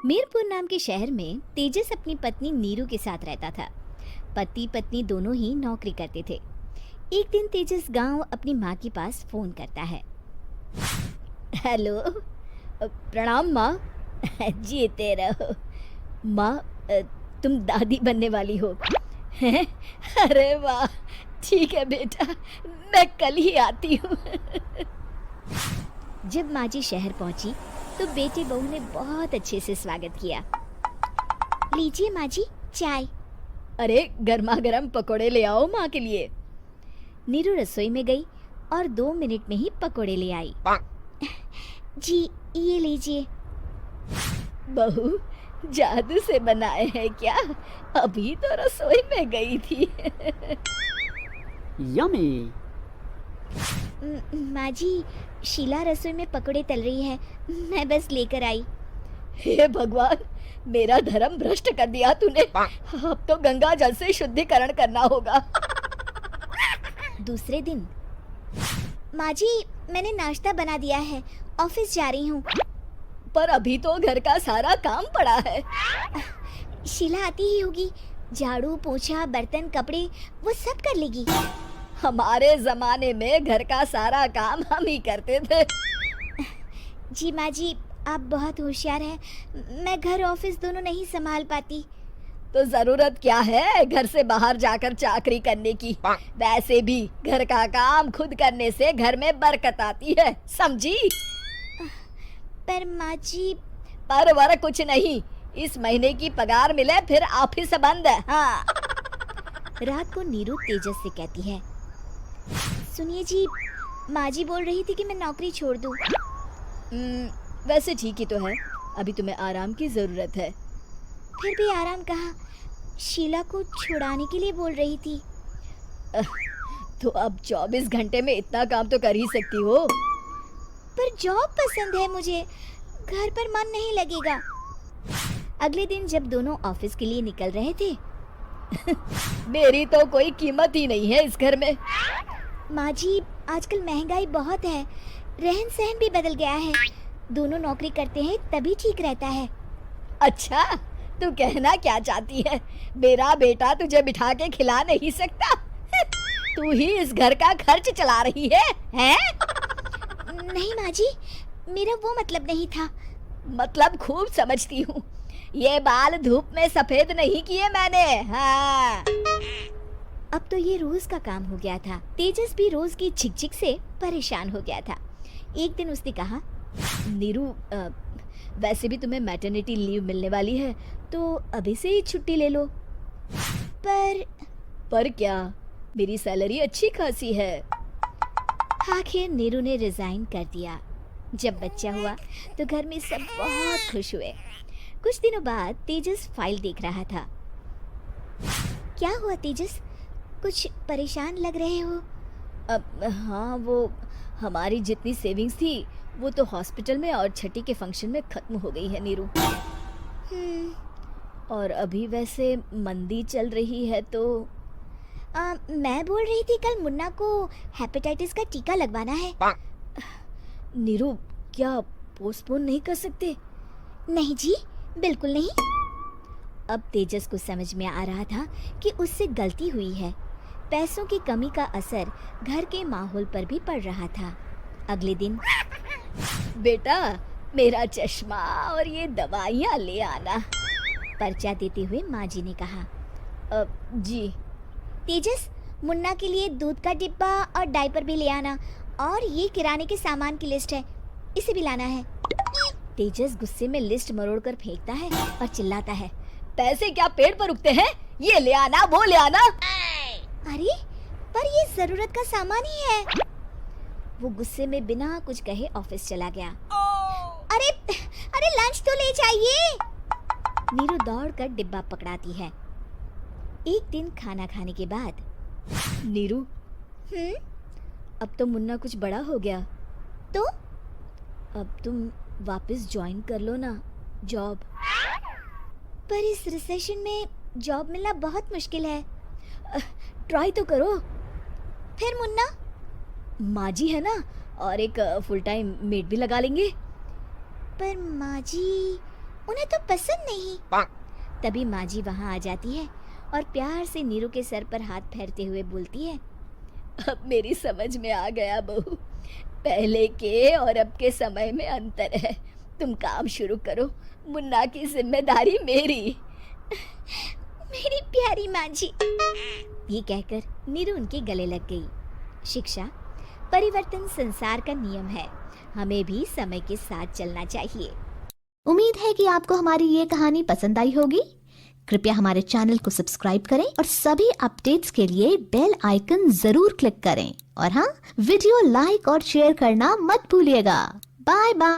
मीरपुर नाम के शहर में तेजस अपनी पत्नी नीरू के साथ रहता था। पति पत्नी दोनों ही नौकरी करते थे। एक दिन तेजस गांव अपनी माँ के पास फोन करता है। हेलो, प्रणाम माँ। जीते रहो माँ। तुम दादी बनने वाली हो हैं? अरे वाह, ठीक है बेटा, मैं कल ही आती हूँ। जब माँ जी शहर पहुंची तो बेटे बहू ने बहुत अच्छे से स्वागत किया। लीजिए माँ जी, चाय। अरे गर्मा गर्म पकोड़े ले आओ माँ के लिए। नीरू रसोई में गई और 2 मिनट में ही पकोड़े ले आई। जी ये लीजिए। बहू, जादू से बनाए हैं क्या? अभी तो रसोई में गई थी। यम्मी। माँ जी, शीला रसोई में पकोड़े तल रही है, मैं बस लेकर आई। हे भगवान, मेरा धर्म भ्रष्ट कर दिया तूने। अब तो गंगा जल से शुद्धिकरण करना होगा। दूसरे दिन, माँ जी मैंने नाश्ता बना दिया है, ऑफिस जा रही हूँ। पर अभी तो घर का सारा काम पड़ा है। शीला आती ही होगी, झाड़ू पोछा बर्तन कपड़े वो सब कर लेगी। हमारे जमाने में घर का सारा काम हम ही करते थे। जी माँ जी, आप बहुत होशियार हैं, मैं घर ऑफिस दोनों नहीं संभाल पाती। तो जरूरत क्या है घर से बाहर जाकर चाकरी करने की? वैसे भी घर का काम खुद करने से घर में बरकत आती है, समझी? पर माँ जी। पर वर कुछ नहीं, इस महीने की पगार मिले फिर ऑफिस बंद है। हाँ। रात को नीरू तेजस से कहती है, सुनिए जी, माँ जी बोल रही थी कि मैं नौकरी छोड़ दूँ। वैसे ठीक ही तो है, अभी तुम्हें आराम की जरूरत है। फिर भी आराम कहाँ, शीला को छुड़ाने के लिए बोल रही थी। तो अब 24 घंटे में इतना काम तो कर ही सकती हो। पर जॉब पसंद है मुझे, घर पर मन नहीं लगेगा। अगले दिन जब दोनों ऑफिस के लिए निकल रहे थे, मेरी तो कोई कीमत ही नहीं है इस घर में। माँ जी, आजकल महंगाई बहुत है, रहन सहन भी बदल गया है, दोनों नौकरी करते हैं तभी ठीक रहता है। अच्छा, तू कहना क्या चाहती है? मेरा बेटा तुझे बिठा के खिला नहीं सकता? तू ही इस घर का खर्च चला रही है, हैं? नहीं माँ जी, मेरा वो मतलब नहीं था। मतलब खूब समझती हूँ, ये बाल धूप में सफेद नहीं किए मैंने। हाँ। अब तो ये रोज का काम हो गया था। तेजस भी रोज की झिकझिक से परेशान हो गया था। एक दिन उसने कहा, नीरू, वैसे भी तुम्हें मैटरनिटी लीव मिलने वाली है, तो अभी से ही छुट्टी ले लो। पर क्या, मेरी सैलरी अच्छी खासी है। आखिर नीरू ने रिजाइन कर दिया। जब बच्चा हुआ तो घर में सब बहुत खुश हुए। कुछ दिनों बाद तेजस फाइल देख रहा था। क्या हुआ तेजस, कुछ परेशान लग रहे हो? हाँ, वो हमारी जितनी सेविंग्स थी वो तो हॉस्पिटल में और छठी के फंक्शन में खत्म हो गई है नीरू। और अभी वैसे मंदी चल रही है तो मैं बोल रही थी कल मुन्ना को हेपेटाइटिस का टीका लगवाना है। नीरू, क्या पोस्टपोन नहीं कर सकते? नहीं जी, बिल्कुल नहीं। अब तेजस को समझ में आ रहा था कि उससे गलती हुई है। पैसों की कमी का असर घर के माहौल पर भी पड़ रहा था। अगले दिन, बेटा मेरा चश्मा और ये दवाइयाँ ले आना, पर्चा देते हुए माँ जी ने कहा। जी। तेजस, मुन्ना के लिए दूध का डिब्बा और डायपर भी ले आना, और ये किराने के सामान की लिस्ट है, इसे भी लाना है। तेजस गुस्से में लिस्ट मरोड़ कर फेंकता है और चिल्लाता है, पैसे क्या पेड़ पर उगते हैं? ये ले आना, वो ले आना। अरे पर ये जरूरत का सामान ही है। वो गुस्से में बिना कुछ कहे ऑफिस चला गया। अरे अरे लंच तो ले जाइए। नीरू दौड़कर डिब्बा पकड़ाती है। एक दिन खाना खाने के बाद, नीरू, अब तो मुन्ना कुछ बड़ा हो गया, तो अब तुम वापस ज्वाइन कर लो ना जॉब। पर इस रिसेशन में जॉब मिलना बहुत मुश्किल है। ट्राई तो करो। फिर मुन्ना? माँ जी है ना, और एक फुल टाइम मेड भी लगा लेंगे। पर माँ जी, उन्हें तो पसंद नहीं। तभी माँ जी वहाँ आ जाती है और प्यार से नीरू के सर पर हाथ फेरते हुए बोलती है, अब मेरी समझ में आ गया बहू, पहले के और अब के समय में अंतर है। तुम काम शुरू करो, मुन्ना की जिम्मेदारी मेरी। मेरी प्यारी माँ जी। ये कहकर नीरू उनके गले लग गई। शिक्षा, परिवर्तन संसार का नियम है, हमें भी समय के साथ चलना चाहिए। उम्मीद है कि आपको हमारी ये कहानी पसंद आई होगी। कृपया हमारे चैनल को सब्सक्राइब करें और सभी अपडेट्स के लिए बेल आइकन जरूर क्लिक करें। और हाँ, वीडियो लाइक और शेयर करना मत भूलिएगा। Bye bye.